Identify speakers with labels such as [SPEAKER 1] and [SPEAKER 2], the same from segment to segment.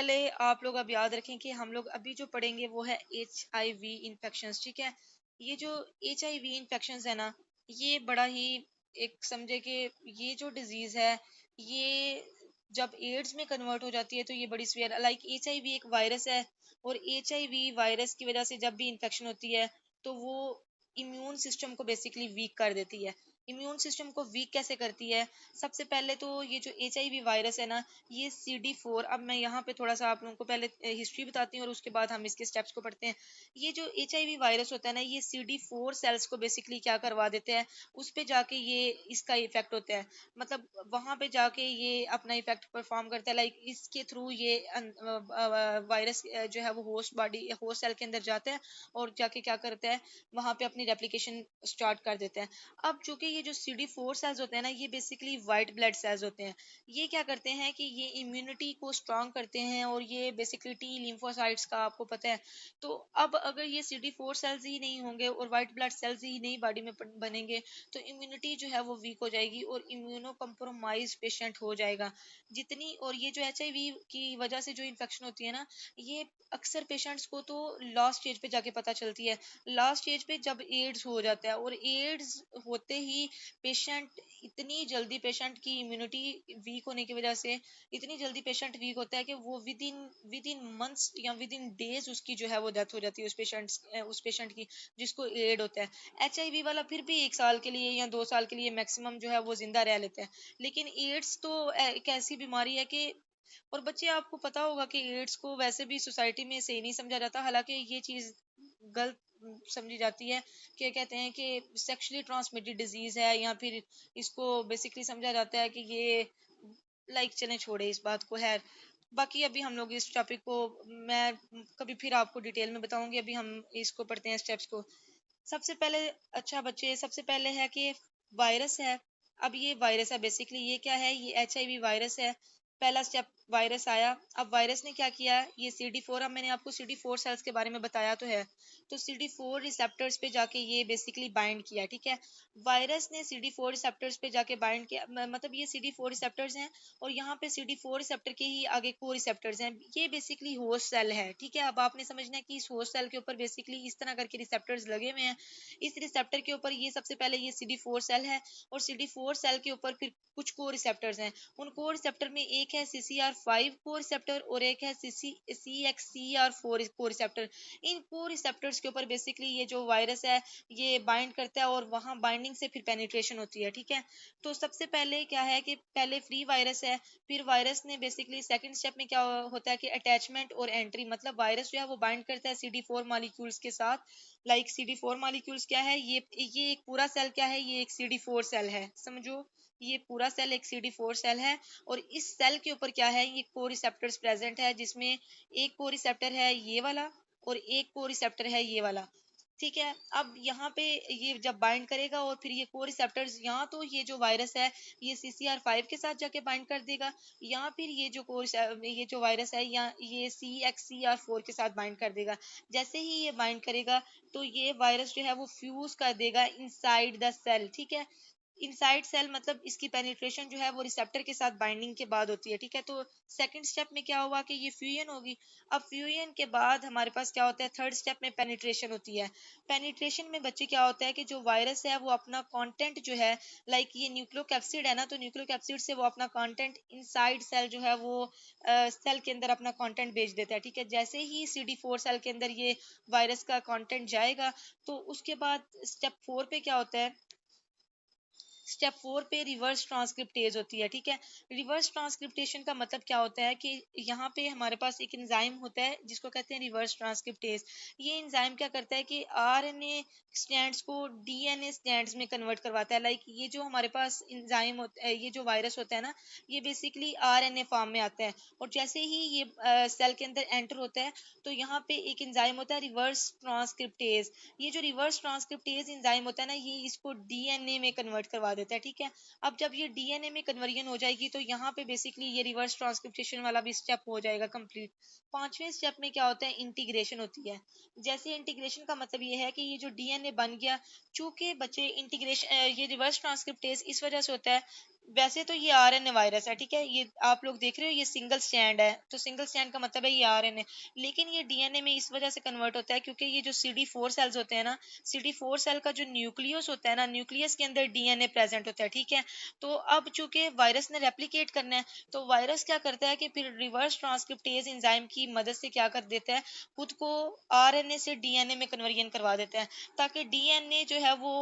[SPEAKER 1] पहले आप लोग अब याद रखें कि हम लोग अभी जो पढ़ेंगे वो है HIV इन्फेक्शंस, ठीक है। ये जो HIV इन्फेक्शंस है ना, ये बड़ा ही एक समझे कि ये जो डिजीज है, ये जब एड्स में कन्वर्ट हो जाती है तो ये बड़ी सीवियर, लाइक HIV एक वायरस है, और HIV वायरस की वजह से जब भी इन्फेक्शन होती है तो वो इम्यून सिस्टम को बेसिकली वीक कर देती है। इम्यून सिस्टम को वीक कैसे करती है? सबसे पहले तो ये जो HIV वायरस है ना, ये CD4, अब मैं यहाँ पे थोड़ा सा आप लोगों को पहले हिस्ट्री बताती हूँ और उसके बाद हम इसके स्टेप्स को पढ़ते हैं। ये जो HIV वायरस होता है ना, ये CD4 सेल्स को बेसिकली क्या करवा देते हैं, उस पे जाके ये इसका इफेक्ट होता है। मतलब वहां पे जाके ये अपना इफेक्ट परफॉर्म करता है, लाइक इसके थ्रू ये वायरस जो है वो होस्ट सेल के अंदर जाता है और जाके क्या करता है, वहां पे अपनी रेप्लिकेशन स्टार्ट कर देता है। अब चूंकि ये जो CD4 सेल्स होते हैं ना, ये बेसिकली वाइट ब्लड सेल्स होते हैं। ये क्या करते हैं कि ये इम्यूनिटी को स्ट्रांग करते हैं, और ये बेसिकली टी लिम्फोसाइट्स का आपको पता है। तो अब अगर ये CD4 सेल्स ही नहीं होंगे और वाइट ब्लड सेल्स ही नहीं बॉडी में बनेंगे, तो इम्यूनिटी जो है वो वीक हो जाएगी और इम्यूनो कम्प्रोमाइज पेशेंट हो जाएगा। जितनी, और ये जो HIV की वजह से जो इन्फेक्शन होती है ना, ये अक्सर पेशेंट्स को तो लास्ट स्टेज पे जाके पता चलती है। लास्ट स्टेज पे जब एड्स हो जाता है, और एड्स होते ही पेशेंट इतनी जल्दी, पेशेंट की इम्यूनिटी वीक होने की वजह से इतनी जल्दी पेशेंट वीक होता है कि वो विद इन मंथ्स या विद इन डेज उसकी जो है वो डेथ हो जाती है, उस पेशेंट की जिसको एड होता है। HIV वाला फिर भी 1 साल के लिए या 2 साल के लिए मैक्सिमम जो है वो जिंदा रह लेता है, लेकिन एड्स तो एक ऐसी बीमारी है कि, और बच्चे आपको पता होगा कि एड्स को वैसे भी सोसाइटी में सही नहीं समझा जाता, हालांकि ये चीज गलत समझी जाती है। कि कहते हैं कि सेक्सुअली ट्रांसमिटेड डिजीज है, या फिर इसको बेसिकली समझा जाता है कि ये, लाइक चलें छोड़े इस बात को, है। बाकी अभी हम लोग इस टॉपिक को, मैं कभी फिर आपको डिटेल में बताऊंगी, अभी हम इसको पढ़ते हैं स्टेप्स को। सबसे पहले, अच्छा बच्चे, सबसे पहले है कि वायरस है। अब ये वायरस है, बेसिकली ये क्या है, ये HIV वायरस है। पहला स्टेप, वायरस आया। अब वायरस ने क्या किया, ये CD4, अब मैंने आपको CD4 सेल्स के बारे में बताया तो है, तो CD4 रिसेप्टर्स पे जाके ये बेसिकली बाइंड किया, ठीक है। वायरस ने CD4 रिसेप्टर्स पे जाके बाइंड किया, मतलब ये CD4 रिसेप्टर्स हैं, और यहाँ पे CD4 रिसेप्टर के ही आगे को रिसेप्टर्स हैं। ये बेसिकली होस्ट सेल है, ठीक है। अब आपने समझना है कि इस होस्ट सेल के ऊपर बेसिकली इस तरह करके रिसेप्टर्स लगे हुए हैं। इस रिसेप्टर के ऊपर ये सबसे पहले ये CD4 सेल है, और CD4 सेल के ऊपर फिर कुछ को रिसेप्टर्स हैं। उन को रिसेप्टर में एक है CCR5 को रिसेप्टर, और एक है CXCR4 को रिसेप्टर। इन को रिसेप्टर्स के ऊपर बेसिकली ये जो वायरस है ये बाइंड करता है, और वहां बाइंडिंग से फिर पेनिट्रेशन होती है, ठीक है। तो सबसे पहले क्या है कि पहले फ्री वायरस है, फिर वायरस ने बेसिकली सेकंड स्टेप में क्या होता है कि अटैचमेंट और एंट्री, मतलब वायरस जो है वो बाइंड करता है CD4 मॉलिक्यूल्स के साथ। लाइक CD4 मॉलिक्यूल्स क्या है, ये एक पूरा सेल क्या है, ये एक CD4 सेल है, समझो। ये पूरा सेल एक CD4 सेल है, और इस सेल के ऊपर क्या है, ये को रिसेप्टर्स प्रेजेंट है, जिसमें एक को रिसेप्टर है ये वाला, और एक को रिसेप्टर है ये वाला, ठीक है। अब यहाँ पे ये जब बाइंड करेगा, और फिर ये को रिसेप्टर्स, यहाँ तो ये जो वायरस है ये CCR5 के साथ जाके बाइंड कर देगा, या फिर ये जो वायरस है या ये CXCR4 के साथ बाइंड कर देगा। जैसे ही ये बाइंड करेगा, तो ये वायरस जो है वो फ्यूज कर देगा इनसाइड द सेल, ठीक है। इनसाइड सेल मतलब इसकी पेनिट्रेशन जो है वो रिसेप्टर के साथ बाइंडिंग के बाद होती है, ठीक है। तो सेकंड स्टेप में क्या हुआ कि ये फ्यूजन होगी। अब फ्यूजन के बाद हमारे पास क्या होता है, थर्ड स्टेप में पेनिट्रेशन होती है। पेनिट्रेशन में बच्चे क्या होता है कि जो वायरस है वो अपना कंटेंट जो है, लाइक ये न्यूक्लियोकैप्सिड है ना, तो न्यूक्लियोकैप्सिड से वो अपना कंटेंट इनसाइड सेल जो है वो सेल के अंदर अपना कंटेंट भेज देता है, ठीक है। जैसे ही CD4 सेल के अंदर ये वायरस का कंटेंट जाएगा, तो उसके बाद स्टेप 4 पे क्या होता है, स्टेप 4 पे रिवर्स ट्रांसक्रिप्टेज होती है, ठीक है। रिवर्स ट्रांसक्रिप्टेशन का मतलब क्या होता है कि यहाँ पे हमारे पास एक एंजाइम होता है जिसको कहते हैं रिवर्स ट्रांसक्रिप्टेज। ये एंजाइम क्या करता है कि RNA स्ट्रैंड्स को DNA स्ट्रैंड्स में कन्वर्ट करवाता है। लाइक ये जो हमारे पास एंजाइम होता है, ये जो वायरस होता है ना, ये बेसिकली RNA फॉर्म में आता है, और जैसे ही ये सेल के अंदर एंटर होता है, तो यहाँ पे एक एंजाइम होता है रिवर्स ट्रांसक्रिप्टेज। ये जो रिवर्स ट्रांसक्रिप्टेज एंजाइम होता है ना, ये इसको DNA में कन्वर्ट करवा देता है, ठीक है। अब जब ये DNA में कन्वर्जन हो जाएगी, तो यहाँ पे बेसिकली ये रिवर्स ट्रांसक्रिप्टेशन वाला भी स्टेप हो जाएगा कंप्लीट। पांचवें स्टेप में क्या होता है, इंटीग्रेशन होती है। जैसे इंटीग्रेशन का मतलब ये है कि ये जो DNA बन गया, चूंकि बच्चे इंटीग्रेशन, ये रिवर्स ट्रांसक्रिप्टेज इस वजह से होता है, वैसे तो ये आरएनए वायरस है, ठीक है, ये आप लोग देख रहे हो, ये सिंगल स्टैंड है, तो सिंगल स्टैंड का मतलब है ये आरएनए। लेकिन ये डीएनए में इस वजह से कन्वर्ट होता है क्योंकि ये जो CD4 सेल्स होते हैं ना, CD4 सेल का जो न्यूक्लियस होता है ना, न्यूक्लियस के अंदर डीएनए प्रेजेंट होता है, ठीक है। तो अब चूंकि वायरस ने रेप्लिकेट करना है, तो वायरस क्या करता है कि फिर रिवर्स ट्रांसक्रिप्टेज एंजाइम की मदद से क्या कर देता है, खुद को आरएनए से डीएनए में कन्वर्जन करवा देता है, ताकि डीएनए जो है वो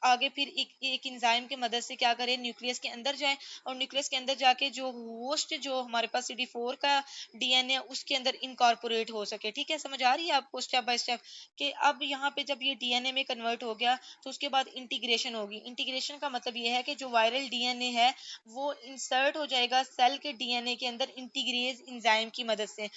[SPEAKER 1] आगे फिर एक एंजाइम की मदद से क्या करे, न्यूक्लियस के अंदर जाए, और न्यूक्लियस के अंदर जाके जो होस्ट जो हमारे पास CD4 का डीएनए उसके अंदर इनकॉर्पोरेट हो सके, ठीक है। समझ आ रही है आपको स्टेप बाय स्टेप कि अब यहाँ पे जब ये डीएनए में कन्वर्ट हो गया तो उसके बाद इंटीग्रेशन होगी। इंटीग्रेशन का मतलब ये है कि जो वायरल डीएनए है वो इंसर्ट हो जाएगा सेल के डीएनए के अंदर इंटीग्रेज एंजाइम की मदद से।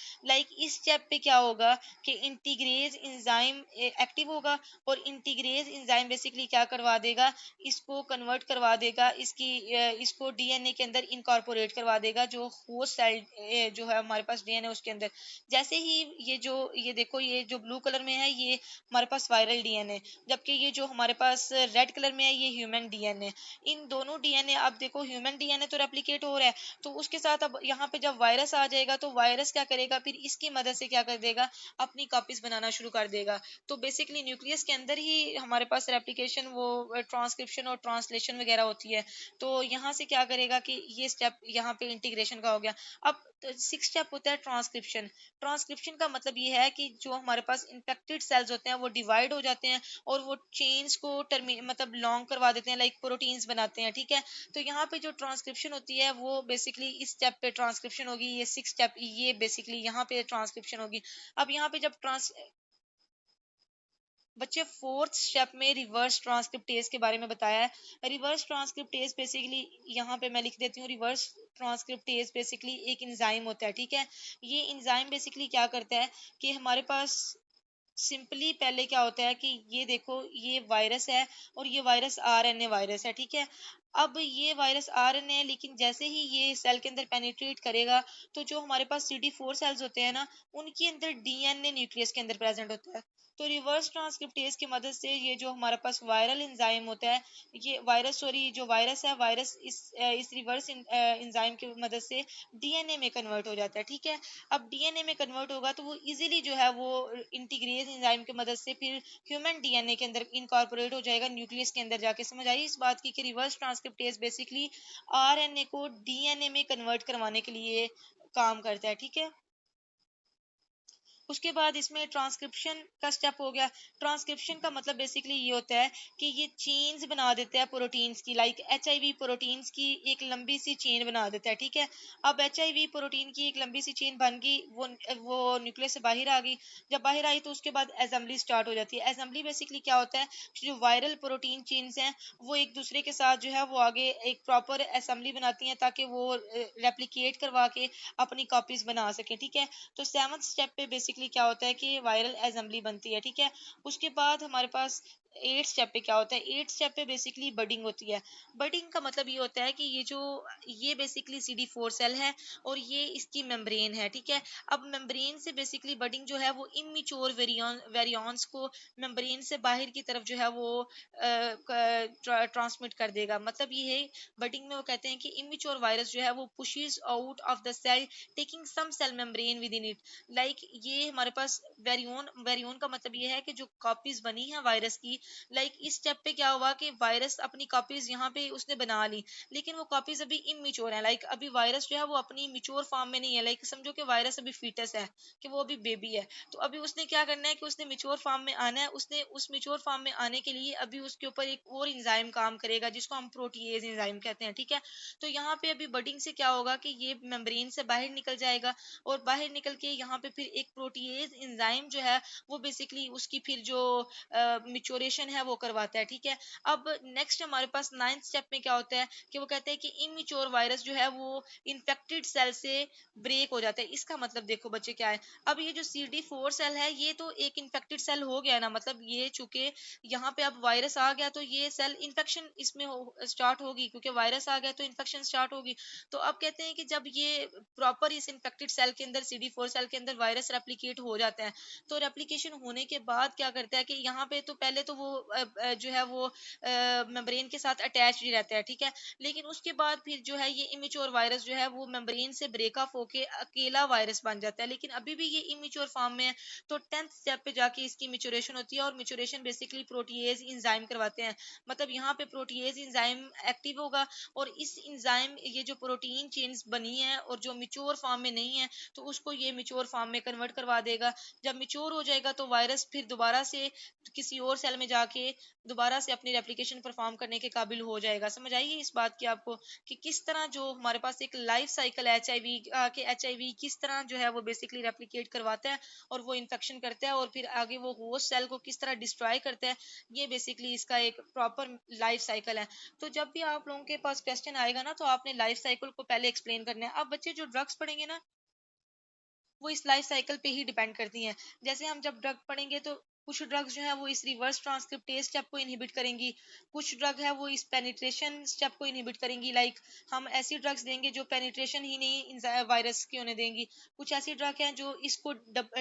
[SPEAKER 1] इस स्टेप पे क्या होगा कि इंटीग्रेज एंजाइम एक्टिव होगा, और इंटीग्रेज एंजाइम बेसिकली क्या करवा देगा, इसको कन्वर्ट करवा देगा, इसको डीएनए के अंदर इनकॉर्पोरेट करवा देगा, जो होस्ट सेल जो है हमारे पास डीएनए उसके अंदर। जैसे ही ये देखो, ये जो ब्लू कलर में है ये हमारे पास वायरल डीएनए, जबकि ये जो हमारे पास रेड कलर में है ये ह्यूमन डीएनए। इन दोनों डीएनए, अब देखो ह्यूमन डीएनए तो रेप्लिकेट हो रहा है, तो उसके साथ अब यहाँ पे जब वायरस आ जाएगा तो वायरस क्या करेगा, फिर इसकी मदद से क्या कर देगा, अपनी कॉपीज बनाना शुरू कर देगा। तो बेसिकली न्यूक्लियस के अंदर ही हमारे पास रेप्लिकेशन, वो ट्रांसक्रिप्शन और ट्रांसलेशन वगैरह होती है। तो यहाँ से क्या करेगा कि ये स्टेप यहाँ पे इंटीग्रेशन का हो गया। अब 6 स्टेप होता है ट्रांसक्रिप्शन। ट्रांसक्रिप्शन का मतलब ये है कि जो हमारे पास इन्फेक्टेड सेल्स होते हैं वो डिवाइड हो जाते हैं, और वो चेन्स को टर्मी मतलब लॉन्ग करवा देते हैं, लाइक प्रोटीन्स बनाते हैं, ठीक है। तो यहाँ पे जो ट्रांसक्रिप्शन होती है वो बेसिकली इस स्टेप पे ट्रांसक्रिप्शन होगी, ये 6 स्टेप, ये बेसिकली यहाँ पे ट्रांसक्रिप्शन होगी। अब यहाँ पे जब ट्रांस बच्चे फोर्थ स्टेप में रिवर्स ट्रांसक्रिप्टेज के बारे में बताया है। रिवर्स ट्रांसक्रिप्टेज बेसिकली यहाँ पे मैं लिख देती हूँ, रिवर्स ट्रांसक्रिप्टेज बेसिकली एक एंजाइम होता है, ठीक है। ये एंजाइम बेसिकली क्या करता है कि हमारे पास सिंपली पहले क्या होता है कि ये देखो, ये वायरस है, और ये वायरस आरएनए वायरस है, ठीक है। अब ये वायरस आरएनए है, लेकिन जैसे ही ये सेल के अंदर पेनिट्रेट करेगा तो जो हमारे पास CD4 सेल्स होते हैं ना, उनके अंदर डीएनए न्यूक्लियस के अंदर प्रेजेंट होता है। तो रिवर्स ट्रांसक्रिप्टेज की मदद से ये जो हमारे पास वायरल एंजाइम होता है, ये वायरस, सॉरी, जो वायरस है, वायरस इस रिवर्स एंजाइम की मदद से डीएनए में कन्वर्ट हो जाता है, ठीक है। अब डीएनए में कन्वर्ट होगा तो वो इजीली जो है वो इंटीग्रेज एंजाइम की मदद से फिर ह्यूमन डीएनए के अंदर इनकॉर्पोरेट हो जाएगा, न्यूक्लियस के अंदर जाके। समझ आई इस बात की कि रिवर्स ट्रांसक्रिप्टेज बेसिकली आरएनए को डीएनए में कन्वर्ट करवाने के लिए काम करता है, ठीक है। उसके बाद इसमें ट्रांसक्रिप्शन का स्टेप हो गया। ट्रांसक्रिप्शन का मतलब बेसिकली ये होता है कि ये चेन्स बना देता है प्रोटीन्स की, लाइक HIV प्रोटीन्स की एक लंबी सी चेन बना देता है, ठीक है। अब HIV प्रोटीन की एक लंबी सी चेन बन गई, वो न्यूक्लियस से बाहर आ गई। जब बाहर आई तो उसके बाद असेंबली स्टार्ट हो जाती है। असेंबली बेसिकली क्या होता है, जो वायरल प्रोटीन चेन्स हैं वो एक दूसरे के साथ जो है वो आगे एक प्रॉपर असेंबली बनाती हैं, ताकि वो रेप्लिकेट करवा के अपनी कॉपीज बना सके, ठीक है। तो सेवंथ स्टेप पे बेसिकली क्या होता है कि वायरल असेंबली बनती है, ठीक है। उसके बाद हमारे पास एट स्टेप पे क्या होता है, एट स्टेप पे बेसिकली बडिंग होती है। बडिंग का मतलब ये होता है कि ये बेसिकली CD4 सेल है, और ये इसकी मेम्ब्रेन है, ठीक है। अब मेम्ब्रेन से बेसिकली बडिंग जो है वो इमेच्योर वेरियॉन्स को मेम्ब्रेन से बाहर की तरफ जो है वो ट्रांसमिट कर देगा। मतलब ये है, बडिंग में वो कहते हैं कि इमेच्योर वायरस जो है वो pushes out of the cell, taking some cell membrane within it. ये हमारे पास वेरियोन, वेरियोन का मतलब ये है कि जो कॉपीज बनी है वायरस की, इस स्टेप पे क्या हुआ कि वायरस अपनी कॉपीज यहाँ पे उसने बना ली, लेकिन वो कॉपीज अभी इमेच्योर है, अभी वायरस जो है वो अपनी मिच्योर फॉर्म में नहीं है। समझो कि वायरस अभी फीटस है, कि वो अभी बेबी है। तो अभी उसने क्या करना है कि उसने मिच्योर फॉर्म में आना है। उसने उस मिच्योर फॉर्म में आने के लिए अभी उसके ऊपर एक और एंजाइम काम करेगा, जिसको हम प्रोटीएज एंजाइम कहते हैं, ठीक है। तो यहाँ पे अभी बडिंग से क्या होगा कि ये मेम्ब्रेन से बाहर निकल जाएगा, और बाहर निकल के यहाँ पे फिर एक प्रोटीएज एंजाइम जो है वो बेसिकली उसकी फिर जो मिच्योरेशन है वो करवाता है, ठीक है। अब नेक्स्ट हमारे पास नाइन्थ स्टेप में क्या होता है कि वो कहते हैं कि इमेच्योर वायरस जो है वो इन्फेक्टेड सेल से ब्रेक हो जाता है। इसका मतलब देखो बच्चे क्या है, अब ये जो CD4 सेल है ये तो एक इन्फेक्टेड सेल हो गया ना, मतलब ये चूंकि यहाँ पे अब वायरस आ गया तो ये सेल इन्फेक्शन इसमें स्टार्ट होगी, क्योंकि वायरस आ गया तो इन्फेक्शन स्टार्ट होगी। तो अब कहते हैं कि जब ये प्रॉपर इस इन्फेक्टेड सेल के अंदर, CD4 सेल के अंदर वायरस रेप्लिकेट हो जाता है, तो रेप्लिकेशन होने के बाद क्या करता है कि यहाँ पे तो पहले तो तो वो जो है वो मेम्ब्रेन के साथ अटैच ही रहता है, ठीक है। लेकिन उसके बाद फिर जो है ये इमेच्योर वायरस जो है वो मेम्ब्रेन से ब्रेक ऑफ होके अकेला वायरस बन जाता है, लेकिन अभी भी ये इमेच्योर फॉर्म में है। तो 10th स्टेप पे जाके इसकी मेच्योरेशन होती है, और मेच्योरेशन बेसिकली प्रोटीएज इंजाइम करवाते हैं। मतलब यहाँ पे प्रोटीएज इंजाइम एक्टिव होगा, और इस इंजाइम ये जो प्रोटीन चेन्स बनी है और जो मिच्योर फॉर्म में नहीं है, तो उसको ये मिच्योर फॉर्म में कन्वर्ट करवा देगा। जब मिच्योर हो जाएगा तो वायरस फिर दोबारा से किसी और सेल में जाके दोबारा से अपनी रेप्लिकेशन परफॉर्म करने के काबिल हो जाएगा। समझ आइए इस बात की आपको कि किस तरह जो हमारे पास एक लाइफ साइकिल एचआईवी के एचआईवी किस तरह जो है वो बेसिकली रेप्लिकेट करवाता है और वो इन्फेक्शन करता है, और फिर आगे वो होस्ट सेल को किस तरह डिस्ट्रॉय करता है। ये बेसिकली इसका एक प्रॉपर लाइफ साइकिल है। तो जब भी आप लोगों के पास क्वेश्चन आएगा ना, तो आपने लाइफ साइकिल को पहले एक्सप्लेन करना है। अब बच्चे जो ड्रग्स पढ़ेंगे ना, वो इस लाइफ साइकिल पे ही डिपेंड करती हैं। जैसे हम जब ड्रग पढ़ेंगे तो कुछ ड्रग्स जो है वो इस रिवर्स ट्रांसक्रिप्टेज स्टेप को इनहिबिट करेंगी, कुछ ड्रग है वो इस पेनिट्रेशन स्टेप को इनहिबिट करेंगी। लाइक हम ऐसी ड्रग्स देंगे जो पेनिट्रेशन ही नहीं वायरस की होने देंगी, कुछ ऐसी ड्रग है जो इसको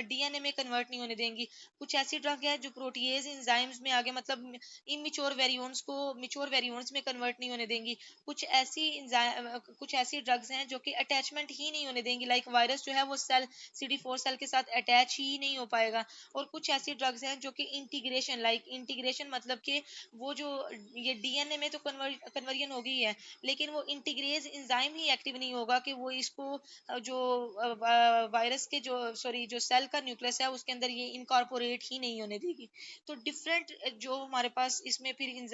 [SPEAKER 1] डीएनए में कन्वर्ट नहीं होने देंगी, कुछ ऐसी ड्रग है जो प्रोटीएज एंजाइम्स में आगे मतलब इमेच्योर वेरिएंट्स को मेच्योर वेरिएंट्स में कन्वर्ट नहीं होने देंगी, कुछ ऐसी ड्रग्स हैं जो कि अटैचमेंट ही नहीं होने देंगी। लाइक वायरस जो है वो सेल CD4 सेल के साथ अटैच ही नहीं हो पाएगा। और कुछ ऐसी ड्रग्स हैं जो कि इंटीग्रेशन, लाइक इंटीग्रेशन मतलब कि वो जो ये डीएनए में तो कन्वर्जन हो गई है, लेकिन वो इंटीग्रेज एंजाइम ही एक्टिव नहीं होगा कि वो इसको जो वायरस के जो सॉरी जो सेल का न्यूक्लियस है उसके अंदर ये इनकॉर्पोरेट ही नहीं होने देगी। तो डिफरेंट जो हमारे पास इसमें फिर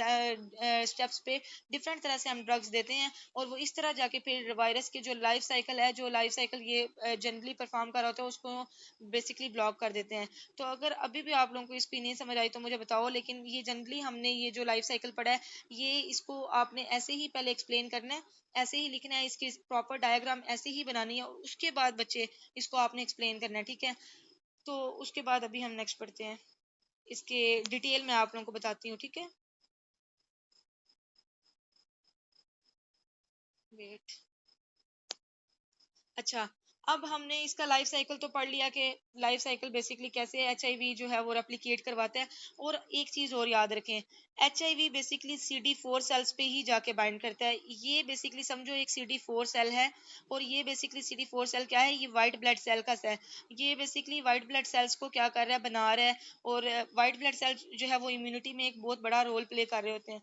[SPEAKER 1] स्टेप्स पे डिफरेंट तरह से हम ड्रग्स देते हैं, और वो इस तरह जाके फिर वायरस की जो लाइफ साइकिल है, जो लाइफ साइकिल ये जनरली परफॉर्म कर रहा होता है, उसको बेसिकली ब्लॉक कर देते हैं। तो अगर अभी भी आप लोगों को इसकी नहीं समझ आई तो मुझे बताओ, लेकिन ये जनरली हमने ये जो लाइफ साइकिल पढ़ा है, ये इसको आपने ऐसे ही पहले एक्सप्लेन करना है, ऐसे ही लिखना है, इसकी प्रॉपर डायग्राम ऐसे ही बनानी है, और उसके बाद बच्चे इसको आपने एक्सप्लेन करना है, ठीक है। तो उसके बाद अभी हम नेक्स्ट पढ़ते हैं, इसके डिटेल में आप लोगों को बताती हूँ, ठीक है। वेट, अच्छा, अब हमने इसका लाइफ साइकिल तो पढ़ लिया कि लाइफ साइकिल बेसिकली कैसे एचआईवी जो है वो रेप्लिकेट करवाता है। और एक चीज और याद रखें, एचआईवी बेसिकली CD4 सेल्स पे ही जाके बाइंड करता है। ये बेसिकली समझो एक CD4 सेल है, और ये बेसिकली CD4 सेल क्या है, ये व्हाइट ब्लड सेल का सेल, ये बेसिकली व्हाइट ब्लड सेल्स को क्या कर रहा है, बना रहा है। और व्हाइट ब्लड सेल जो है वो इम्यूनिटी में एक बहुत बड़ा रोल प्ले कर रहे होते हैं।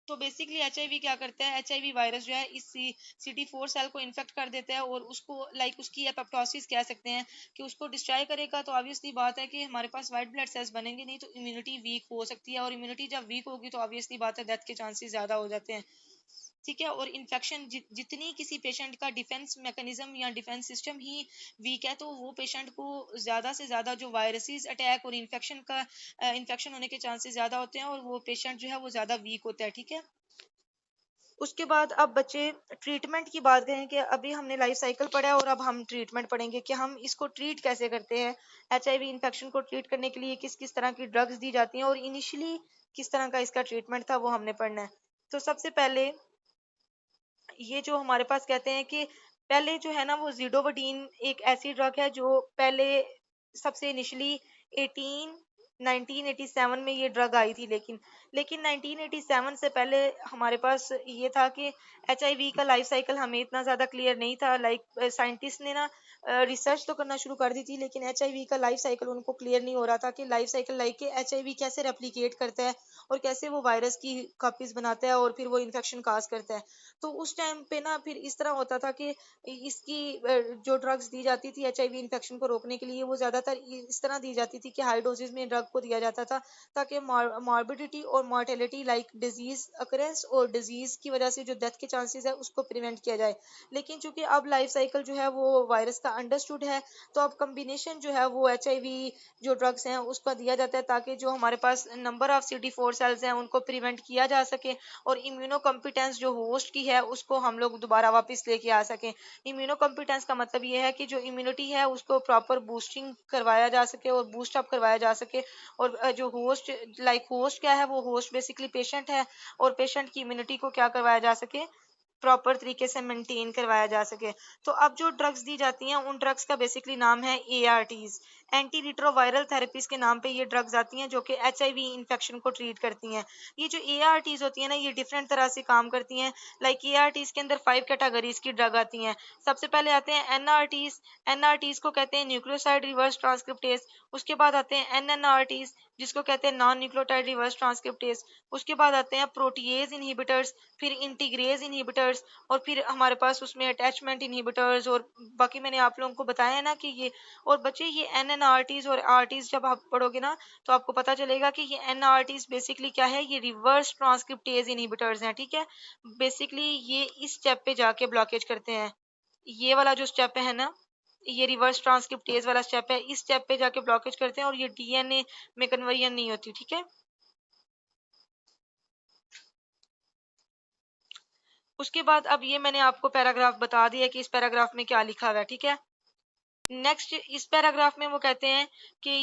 [SPEAKER 1] तो बेसिकली एचआईवी क्या करता है, एचआईवी वायरस जो है इस CD4 सेल को इन्फेक्ट कर देता है, और उसको लाइक उसकी एपोप्टोसिस कह सकते हैं कि उसको डिस्ट्रॉय करेगा। तो ऑब्वियसली बात है कि हमारे पास व्हाइट ब्लड सेल्स बनेंगे नहीं, तो इम्यूनिटी वीक हो सकती है, और इम्यूनिटी जब वीक होगी तो ऑब्वियसली बात है डेथ के चांसेस ज्यादा हो जाते हैं, ठीक है। और इन्फेक्शन जितनी किसी पेशेंट का डिफेंस मैकेनिज्म या डिफेंस सिस्टम ही वीक है, तो वो पेशेंट को ज्यादा से ज्यादा जो वायरसेस अटैक और इन्फेक्शन होने के चांसेस ज्यादा होते हैं, और वो पेशेंट जो है वो ज्यादा वीक होता है, ठीक है। उसके बाद अब बच्चे ट्रीटमेंट की बात करें कि अभी हमने लाइफ साइकिल पढ़ा है, और अब हम ट्रीटमेंट पढ़ेंगे कि हम इसको ट्रीट कैसे करते हैं। एचआईवी इन्फेक्शन को ट्रीट करने के लिए किस किस तरह की ड्रग्स दी जाती हैं, और इनिशियली किस तरह का इसका ट्रीटमेंट था वो हमने पढ़ना है। तो सबसे पहले ये जो हमारे पास कहते हैं कि पहले जो है ना वो जिडोवडीन एक ऐसी ड्रग है जो पहले सबसे इनिशियली 1987 में ये ड्रग आई थी। लेकिन 1987 से पहले हमारे पास ये था कि एचआईवी का लाइफ साइकिल हमें इतना ज़्यादा क्लियर नहीं था। लाइक साइंटिस्ट ने ना रिसर्च तो करना शुरू कर दी थी, लेकिन एचआईवी का लाइफ साइकिल उनको क्लियर नहीं हो रहा था कि लाइफ साइकिल लाइक के एचआईवी कैसे रेप्लिकेट करता है, और कैसे वो वायरस की कॉपीज बनाता है, और फिर वो इन्फेक्शन काज करता है। तो उस टाइम पे ना फिर इस तरह होता था कि इसकी जो ड्रग्स दी जाती थी एचआईवी इन्फेक्शन को रोकने के लिए, वो ज्यादातर इस तरह दी जाती थी कि हाई डोजेज में ड्रग को दिया जाता था, ताकि मॉर्बिडिटी और मॉर्टेलिटी लाइक डिजीज अकरेंस और डिजीज की वजह से जो डेथ के चांसेस है उसको प्रिवेंट किया जाए। लेकिन चूंकि अब लाइफ साइकिल जो है वो वायरस का अंडरस्टूड है, तो अब कम्बिनेशन जो है वो एचआईवी जो ड्रग्स हैं उसका दिया जाता है, ताकि जो हमारे पास नंबर ऑफ CD4 सेल्स हैं उनको प्रिवेंट किया जा सके, और इम्यूनो कॉम्पिटेंस जो होस्ट की है उसको हम लोग दोबारा वापस लेके आ सकें। इम्यूनो कॉम्पिटेंस का मतलब ये है कि जो इम्यूनिटी है उसको प्रॉपर बूस्टिंग करवाया जा सके और बूस्ट अप करवाया जा सके। और जो होस्ट लाइक होस्ट क्या है, वो होस्ट बेसिकली पेशेंट है, और पेशेंट की इम्यूनिटी को क्या करवाया जा सके, प्रॉपर तरीके से मेंटेन करवाया जा सके। तो अब जो ड्रग्स दी जाती हैं उन ड्रग्स का बेसिकली नाम है ARTs, एंटी रिट्रोवायरल थेरेपीज के नाम पे ये ड्रग्स आती हैं जो कि HIV इन्फेक्शन को ट्रीट करती हैं। ये जो ARTs होती हैं ना ये डिफरेंट तरह से काम करती हैं। लाइक ARTs के अंदर 5 कैटेगरीज की ड्रग आती हैं। सबसे पहले आते हैं NRTs, NRTs को कहते हैं न्यूक्लियोसाइड रिवर्स ट्रांसक्रिप्टेज। उसके बाद आते हैं NNRTs जिसको कहते हैं नॉन न्यूक्लियोटाइड रिवर्स ट्रांसक्रिप्टेज। उसके बाद आते हैं प्रोटीएज इनहिबिटर्स, फिर इंटीग्रेज इनहिबिटर्स, और फिर हमारे पास उसमें अटैचमेंट इनहिबिटर्स, और बाकी मैंने आप लोगों को बताया है ना कि ये। और बच्चे ये NNRTs और RTs जब आप पढ़ोगे ना तो आपको पता चलेगा कि ये NRTs बेसिकली क्या है, ये रिवर्स ट्रांसक्रिप्टेज इनहिबिटर्स हैं, ठीक है। बेसिकली ये इस स्टेप पे जाके ब्लॉकेज करते हैं। ये वाला जो स्टेप है ना, ये रिवर्स ट्रांसक्रिप्टेज वाला स्टेप है, इस स्टेप पे जाके ब्लॉकेज करते हैं और ये DNA में कन्वर्जन नहीं होती, ठीक है। उसके बाद अब ये मैंने आपको पैराग्राफ बता दिया कि इस पैराग्राफ में क्या लिखा हुआ है, ठीक है। नेक्स्ट इस पैराग्राफ में वो कहते हैं कि